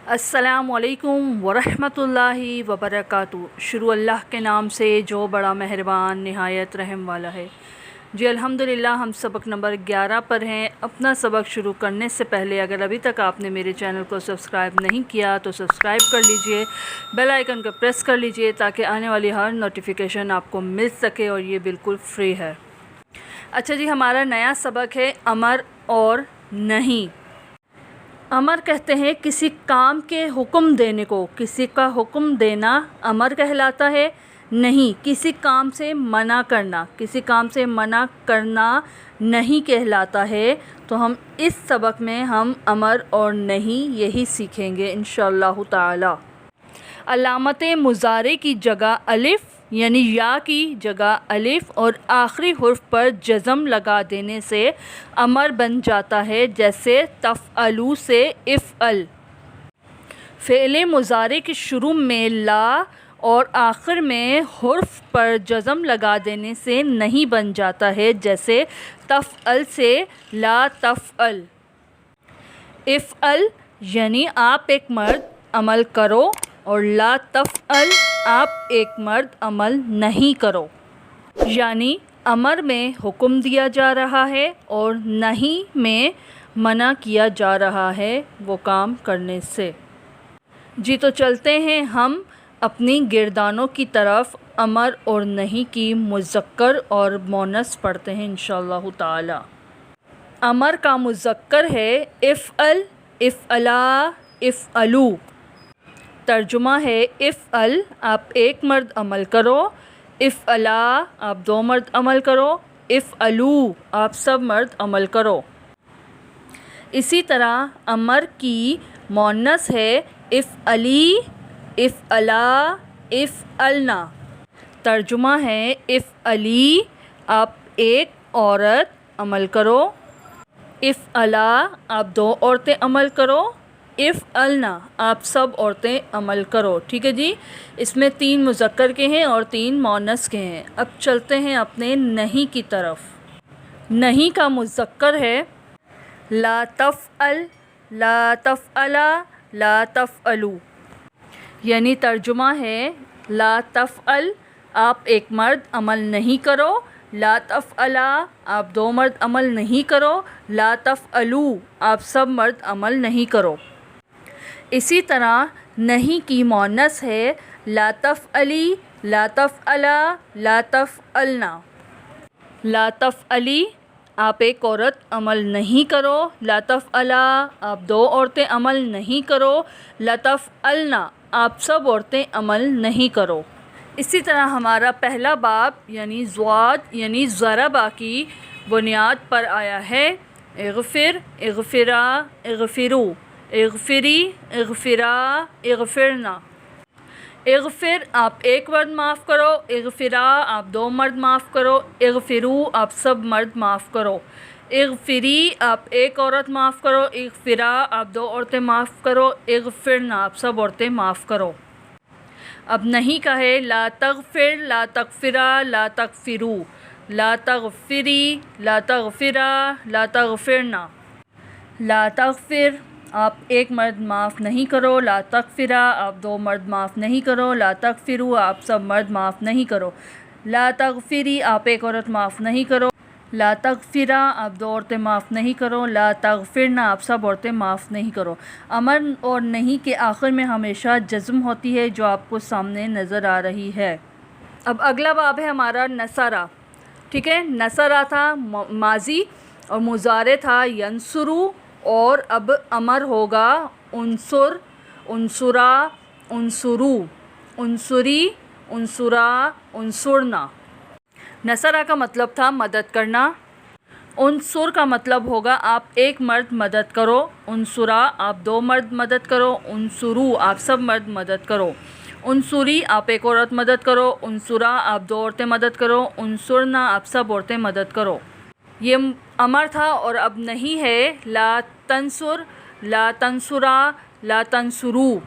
السلام علیکم ورحمۃ اللہ وبرکاتہ۔ شروع اللہ کے نام سے جو بڑا مہربان نہایت رحم والا ہے۔ جی الحمدللہ ہم سبق نمبر 11 پر ہیں۔ اپنا سبق شروع کرنے سے پہلے اگر ابھی تک آپ نے میرے چینل کو سبسکرائب نہیں کیا تو سبسکرائب کر لیجئے، بیل آئیکن کو پریس کر لیجئے تاکہ آنے والی ہر نوٹیفیکیشن آپ کو مل سکے، اور یہ بالکل فری ہے۔ اچھا جی، ہمارا نیا سبق ہے امر اور نہیں۔ امر کہتے ہیں کسی کام کے حکم دینے کو، کسی کا حکم دینا امر کہلاتا ہے۔ نہیں، کسی کام سے منع کرنا، کسی کام سے منع کرنا نہیں کہلاتا ہے۔ تو ہم اس سبق میں ہم امر اور نہیں یہی سیکھیں گے انشاءاللہ تعالی۔ علامت مضارع کی جگہ الف یعنی یا کی جگہ الف اور آخری حرف پر جزم لگا دینے سے امر بن جاتا ہے، جیسے تفعلوا سے افعل۔ فعل مضارع کے شروع میں لا اور آخر میں حرف پر جزم لگا دینے سے نہیں بن جاتا ہے، جیسے تفعل سے لا تفعل۔ افعل یعنی آپ ایک مرد عمل کرو، اور لا تفعل آپ ایک مرد عمل نہیں کرو، یعنی امر میں حکم دیا جا رہا ہے اور نہیں میں منع کیا جا رہا ہے وہ کام کرنے سے۔ جی تو چلتے ہیں ہم اپنی گردانوں کی طرف۔ امر اور نہیں کی مذکر اور مؤنث پڑھتے ہیں انشاءاللہ تعالی۔ امر کا مذکر ہے افعل، افعلا، افعلوا۔ ترجمہ ہے افعل آپ ایک مرد عمل کرو، افعلا آپ دو مرد عمل کرو، افعلوا آپ سب مرد عمل کرو۔ اسی طرح امر کی مؤنث ہے افعلی، افعلا، افعلنا۔ ترجمہ ہے افعلی آپ ایک عورت عمل کرو، افعلا آپ دو عورتیں عمل کرو، افعلنا آپ سب عورتیں عمل کرو۔ ٹھیک ہے جی، اس میں 3 مذکر کے ہیں اور 3 مؤنث کے ہیں۔ اب چلتے ہیں اپنے نہیں کی طرف۔ نہیں کا مذکر ہے لا تفعل، لا تفعلا، لا تفعلوا، یعنی ترجمہ ہے لا تفعل آپ ایک مرد عمل نہیں کرو، لا تفعلا آپ دو مرد عمل نہیں کرو، لا تفعلوا آپ سب مرد عمل نہیں کرو۔ اسی طرح نہیں کی مؤنث ہے لا تفعلی، لا تفعلا، لا تفعلنا۔ لا تفعلی آپ ایک عورت عمل نہیں کرو، لا تفعلا آپ دو عورتیں عمل نہیں کرو، لا تفعلنا آپ سب عورتیں عمل نہیں کرو۔ اسی طرح ہمارا پہلا باب یعنی زواد یعنی ضربہ کی بنیاد پر آیا ہے اغفر، اغفرا، اغفروا، اغفری، اغفرا، اغفرنا۔ اغفر آپ ایک مرد معاف کرو، اغفرا آپ دو مرد معاف کرو، اغفروا آپ سب مرد معاف کرو، اغفری آپ ایک عورت معاف کرو، اغفرا آپ دو عورتیں معاف کرو، اغفرنا آپ سب عورتیں معاف کرو۔ اب نہیں کا ہے لا تغفر، لا تغفرا، لا تغفروا، لا تغفری، لا تغفرا، لا تغفرنا۔ لا تغفر آپ ایک مرد معاف نہیں کرو، لا تغفرا آپ دو مرد معاف نہیں کرو، لا تغفروا آپ سب مرد معاف نہیں کرو، لا تغفری آپ ایک عورت معاف نہیں کرو، لا تغفرا آپ دو عورتیں معاف نہیں کرو، لا تغفرنا آپ سب عورتیں معاف نہیں کرو۔ امر اور نہیں کے آخر میں ہمیشہ جزم ہوتی ہے، جو آپ کو سامنے نظر آ رہی ہے۔ اب اگلا باب ہے ہمارا نصرہ۔ ٹھیک ہے، نصرہ تھا ماضی اور مضارع تھا ینصروا، اور اب امر ہوگا انصر، انصرا، انصروا، انصری، انصرا، انصرنا۔ نصرہ کا مطلب تھا مدد کرنا، انصر کا مطلب ہوگا آپ ایک مرد مدد کرو، انصرا آپ دو مرد مدد کرو، انصروا آپ سب مرد مدد کرو، انصری آپ ایک عورت مدد کرو، انصرا آپ دو عورتیں مدد کرو، انصرنا آپ سب عورتیں مدد کرو۔ یہ امر تھا، اور اب نہیں ہے لا تنصر، لا تنصرا، لا تنصروا،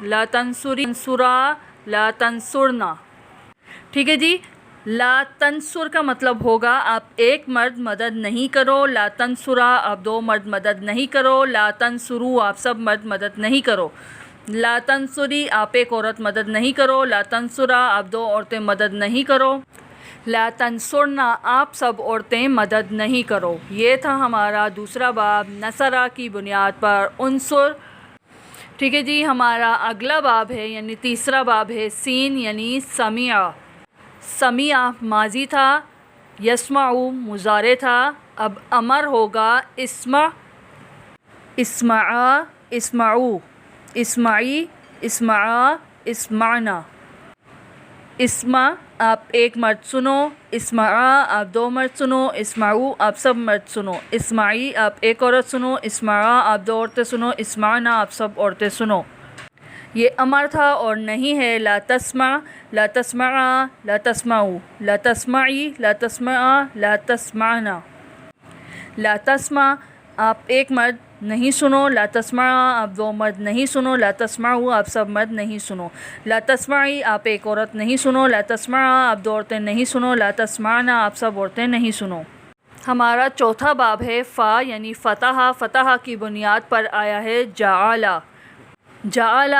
لا تنصری، تنصرا، لا تنصرنا۔ ٹھیک ہے جی، لا تنصر کا مطلب ہوگا آپ ایک مرد مدد نہیں کرو، لا تنصرا آپ دو مرد مدد نہیں کرو، لا تنصروا آپ سب مرد مدد نہیں کرو۔ لا تنصری آپ ایک عورت مدد نہیں کرو، لا تنصرا آپ دو عورتیں مدد نہیں کرو، لا تنصرنا آپ سب عورتیں مدد نہیں کرو۔ یہ تھا ہمارا دوسرا باب نصرہ کی بنیاد پر انصر۔ ٹھیک ہے جی، ہمارا اگلا باب ہے یعنی تیسرا باب ہے سین یعنی سمیع۔ سمیع ماضی تھا، یسمعو مضارع تھا، اب امر ہوگا اسمع، اسمعا، اسمعو، اسمعی، اسمعا، اسمعنا۔ اسمع آپ ایک مرد سنو، اسمعا آپ دو مرد سنو، اسمعو آپ سب مرد سنو، اسمعی آپ ایک عورت سنو، اسمعا آپ دو عورتیں سنو، اسمعنا آپ سب عورتیں سنو۔ یہ امر تھا اور نہیں ہے لا تسمع، لا تسمعا، لا تسمعو، لا تسمعی، لا تسمعا، لا تسمعنا۔ لا تسمع آپ ایک مرد نہیں سنو، لا تسمعا آپ دو مرد نہیں سنو، لا تسمعو آپ سب مرد نہیں سنو، لا تسمعی آپ ایک عورت نہیں سنو، لا تسمعا آپ دو عورتیں نہیں سنو، لا تسمعنا آپ سب عورتیں نہیں سنو۔ ہمارا چوتھا باب ہے فا یعنی فتح۔ فتح کی بنیاد پر آیا ہے جعل۔ جعل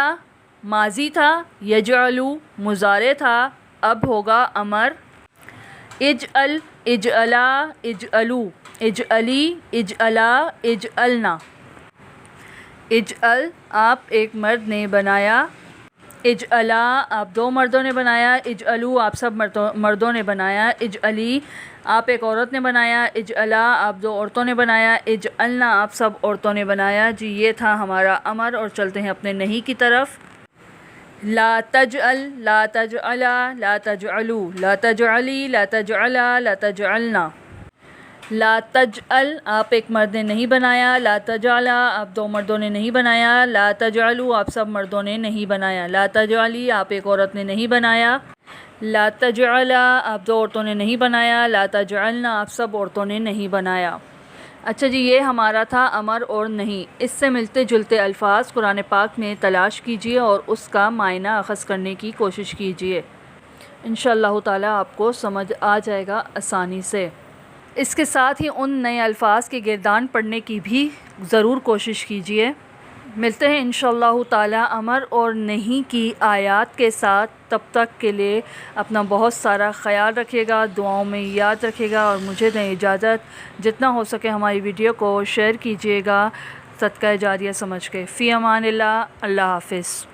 ماضی تھا، یجعلو مضارع تھا، اب ہوگا امر۔ اجعل، اجعلا، اجعلو، اجعلی، اجعلا، اجعلنا۔ اجعل آپ ایک مرد نے بنایا، اجعلا آپ دو مردوں نے بنایا، اجعلو آپ سب مردوں نے بنایا، اجعلی آپ ایک عورت نے بنایا، اجعلا آپ دو عورتوں نے بنایا، اجعلنا آپ سب عورتوں نے بنایا۔ جی یہ تھا ہمارا امر، اور چلتے ہیں اپنے نہیں کی طرف۔ لا تجعل، لا تجعلا، لا تجعلو، لا تجعلی، لا تجعلا، لا تجعلنا۔ لا تجعل آپ ایک مرد نے نہیں بنایا، لا تجعلا آپ دو مردوں نے نہیں بنایا، لا تجعلو آپ سب مردوں نے نہیں بنایا، لا تجعلی آپ ایک عورت نے نہیں بنایا، لا تجعلا آپ دو عورتوں نے نہیں بنایا، لا تجعلنا آپ سب عورتوں نے نہیں بنایا۔ اچھا جی، یہ ہمارا تھا امر اور نہیں۔ اس سے ملتے جلتے الفاظ قرآن پاک میں تلاش کیجئے اور اس کا معنی اخذ کرنے کی کوشش کیجئے، انشاءاللہ تعالیٰ آپ کو سمجھ آ جائے گا آسانی سے۔ اس کے ساتھ ہی ان نئے الفاظ کے گردان پڑھنے کی بھی ضرور کوشش کیجئے۔ ملتے ہیں انشاءاللہ تعالیٰ امر اور نہیں کی آیات کے ساتھ، تب تک کے لیے اپنا بہت سارا خیال رکھیے گا، دعاؤں میں یاد رکھیے گا، اور مجھے دیں اجازت، جتنا ہو سکے ہماری ویڈیو کو شیئر کیجئے گا صدقہ جاریہ سمجھ کے۔ فی امان اللہ، اللہ حافظ۔